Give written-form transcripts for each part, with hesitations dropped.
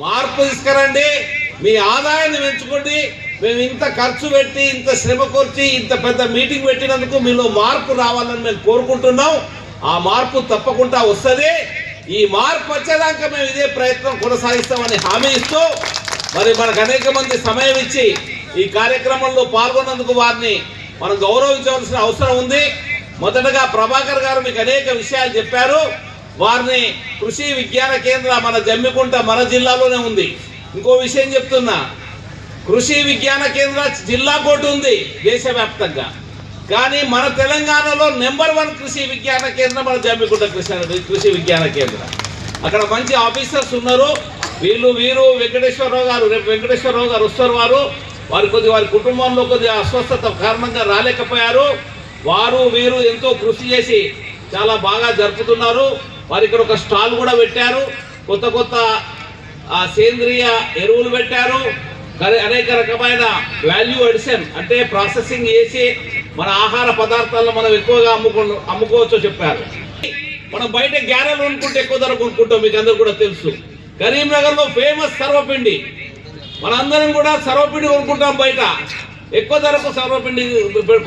మార్పు తీసుకురండి, మీ ఆదాయాన్ని పెంచుకోండి. మేము ఇంత ఖర్చు పెట్టి ఇంత శ్రమ కోర్చి ఇంత పెద్ద మీటింగ్ పెట్టినందుకు మీలో మార్పు రావాలని మేము కోరుకుంటున్నాం. ఆ మార్పు తప్పకుండా వస్తుంది. ఈ మార్పు వచ్చేదాకా మేము ఇదే ప్రయత్నం కొనసాగిస్తామని హామీ ఇస్తూ మరి మనకు అనేక మంది సమయం ఇచ్చి ఈ కార్యక్రమంలో పాల్గొన్నందుకు వారిని మనం గౌరవించవలసిన అవసరం ఉంది. మొదటగా ప్రభాకర్ గారు మీకు అనేక విషయాలు చెప్పారు. వారిని కృషి విజ్ఞాన కేంద్ర మన జమ్మికుంట మన జిల్లాలోనే ఉంది. ఇంకో విషయం చెప్తున్నా, కృషి విజ్ఞాన కేంద్ర జిల్లా కోటి ఉంది దేశవ్యాప్తంగా, కానీ మన తెలంగాణలో నెంబర్ 1 కృషి విజ్ఞాన కేంద్రం మన జమ్మికుంట కృషి విజ్ఞాన కేంద్రం. అక్కడ మంచి ఆఫీసర్స్ ఉన్నారు. వీరు వెంకటేశ్వరరావు గారు, రేపు వెంకటేశ్వరరావు గారు వస్తారు. వారి కుటుంబంలో కొద్దిగా అస్వస్థత కారణంగా రాలేకపోయారు. వీరు ఎంతో కృషి చేసి చాలా బాగా జరుపుతున్నారు. వారు ఇక్కడ ఒక స్టాల్ కూడా పెట్టారు. కొత్త సేంద్రియ ఎరువులు పెట్టారు. అనేక రకమైన వాల్యూ అడిషన్ అంటే ప్రాసెసింగ్ చేసి మన ఆహార పదార్థాలను మనం ఎక్కువగా అమ్ముకోవచ్చో చెప్పారు. మనం బయట గ్యారెలు కొనుక్కుంటే ఎక్కువ ధర కొనుక్కుంటాం, మీకు అందరూ కూడా తెలుసు. కరీంనగర్లో ఫేమస్ సర్వపిండి, మనందరం కూడా సర్వపిండి కొనుక్కుంటాం. బయట ఎక్కువ ధరకు సర్వపిండి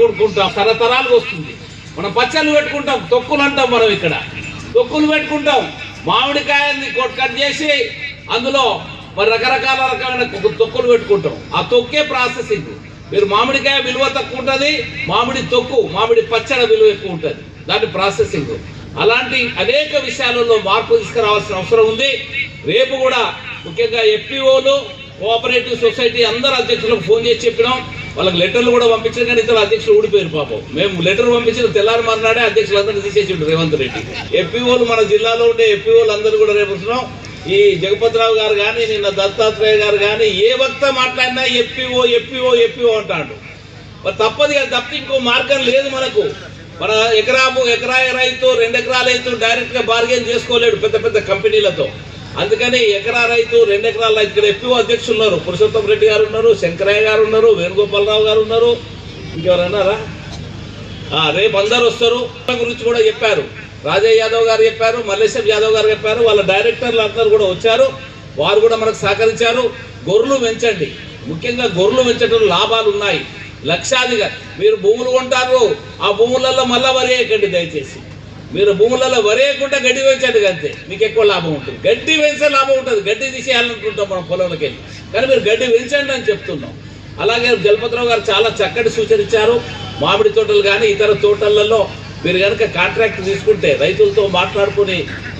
కొనుక్కుంటాం, తరతరాలుగా వస్తుంది. మనం పచ్చళ్ళు పెట్టుకుంటాం, తొక్కులు అంటాం. మనం ఇక్కడ తొక్కులు పెట్టుకుంటాం. మామిడికాయని కట్ చేసి అందులో మరి రకరకాల తొక్కులు పెట్టుకుంటాం. ఆ తొక్కే ప్రాసెసింగ్. మీరు మామిడికాయ విలువ తక్కువ ఉంటుంది, మామిడి పచ్చడి విలువ ఎక్కువ ఉంటుంది, దాని ప్రాసెసింగ్. అలాంటి అనేక విషయాలలో మార్పు తీసుకురావాల్సిన అవసరం ఉంది. రేపు కూడా ముఖ్యంగా ఎఫ్పిఓలు, కోఆపరేటివ్ సొసైటీ అందరు అధ్యక్షులకు ఫోన్ చేసి చెప్పినాం. వాళ్ళకి లెటర్లు కూడా పంపించారు, కానీ ఇతర అధ్యక్షులు ఊడిపోయారు పాపం. మేము లెటర్ పంపించిన తెల్లారి మర్నాడే అధ్యక్షులందరూ తీసేసిండు రేవంత్ రెడ్డి. ఎఫ్పిఓలు మన జిల్లాలో ఉండే ఎఫ్పిఓలు అందరూ కూడా రేపు వస్తున్నాం. ఈ జగపతిరావు గారు కానీ నిన్న దత్తాత్రేయ గారు కానీ ఏ వక్త మాట్లాడినా ఎఫ్పిఓ అంటాడు. మరి తప్పదు కదా, తప్ప ఇంకో మార్గం లేదు మనకు. మన ఎకరా రైతు 2 ఎకరాల రైతు డైరెక్ట్గా బార్గెన్ చేసుకోలేడు పెద్ద కంపెనీలతో. అందుకని ఎకరా రైతు 2 ఎకరాల రైతు ఇక్కడ ఎఫ్పిఓ అధ్యక్షులు ఉన్నారు. పురుషోత్తం రెడ్డి గారు ఉన్నారు, శంకరయ్య గారు ఉన్నారు, వేణుగోపాలరావు గారు ఉన్నారు, ఇంకెవరన్నారా? రేపు అందరు వస్తారు. గురించి కూడా చెప్పారు. రాజయ్య యాదవ్ గారు చెప్పారు, మల్లేశం యాదవ్ గారు చెప్పారు. వాళ్ళ డైరెక్టర్లు అందరూ కూడా వచ్చారు. వారు కూడా మనకు సహకరించారు. గొర్రెలు పెంచండి, ముఖ్యంగా గొర్రెలు పెంచడం లాభాలు ఉన్నాయి. లక్షాదిగా మీరు భూములు కొంటారు, ఆ భూములలో మళ్ళా వరేయకండి దయచేసి. మీరు భూములలో వరేయకుండా గడ్డి పెంచండి, అంతే మీకు ఎక్కువ లాభం ఉంటుంది. గడ్డి పెంచే లాభం ఉంటుంది. గడ్డి తీసేయాలనుకుంటాం మనం పొలంలోకి వెళ్ళి, కానీ మీరు గడ్డి పెంచండి అని చెప్తున్నాం. అలాగే జలపతిరావు గారు చాలా చక్కటి సూచన ఇచ్చారు. మామిడి తోటలు కానీ ఇతర తోటలలో మీరు కనుక కాంట్రాక్ట్ తీసుకుంటే, రైతులతో మాట్లాడుకుని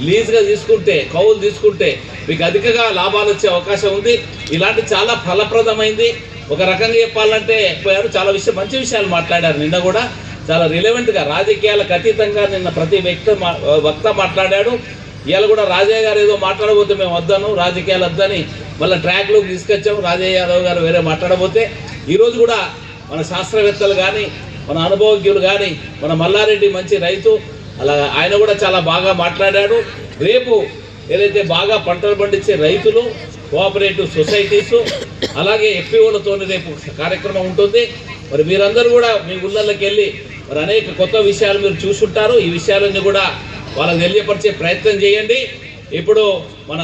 లీజ్గా తీసుకుంటే, కౌలు తీసుకుంటే మీకు అధికంగా లాభాలు వచ్చే అవకాశం ఉంది. ఇలాంటి చాలా ఫలప్రదమైంది. ఒక రకంగా చెప్పాలంటే చాలా మంచి విషయాలు మాట్లాడారు. నిన్న కూడా చాలా రిలవెంట్గా, రాజకీయాలకు అతీతంగా నిన్న ప్రతి వక్త మాట్లాడాడు. ఇవాళ కూడా రాజయ్య గారు ఏదో మాట్లాడబోతే మేము వద్దాను, రాజకీయాలు వద్దని మళ్ళీ ట్రాక్లోకి తీసుకొచ్చాము. రాజయ్య యాదవ్ గారు వేరే మాట్లాడబోతే ఈరోజు కూడా మన శాస్త్రవేత్తలు కానీ, మన అనుభవజ్ఞులు కానీ, మన మల్లారెడ్డి మంచి రైతు, అలా ఆయన కూడా చాలా బాగా మాట్లాడాడు. రేపు ఏదైతే బాగా పంటలు పండించే రైతులు, కోఆపరేటివ్ సొసైటీసు, అలాగే ఎఫ్పిఓలతో రేపు కార్యక్రమం ఉంటుంది. మరి మీరందరూ కూడా మీ ఊళ్ళకి వెళ్ళి మరి అనేక కొత్త విషయాలు మీరు చూసుంటారు. ఈ విషయాలన్నీ కూడా వాళ్ళకి తెలియపరిచే ప్రయత్నం చేయండి. ఇప్పుడు మన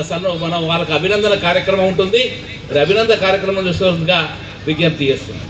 వాళ్ళకి అభినందన కార్యక్రమం ఉంటుంది. మరి అభినందన కార్యక్రమం చూసినట్టుగా విజ్ఞప్తి చేస్తున్నాం.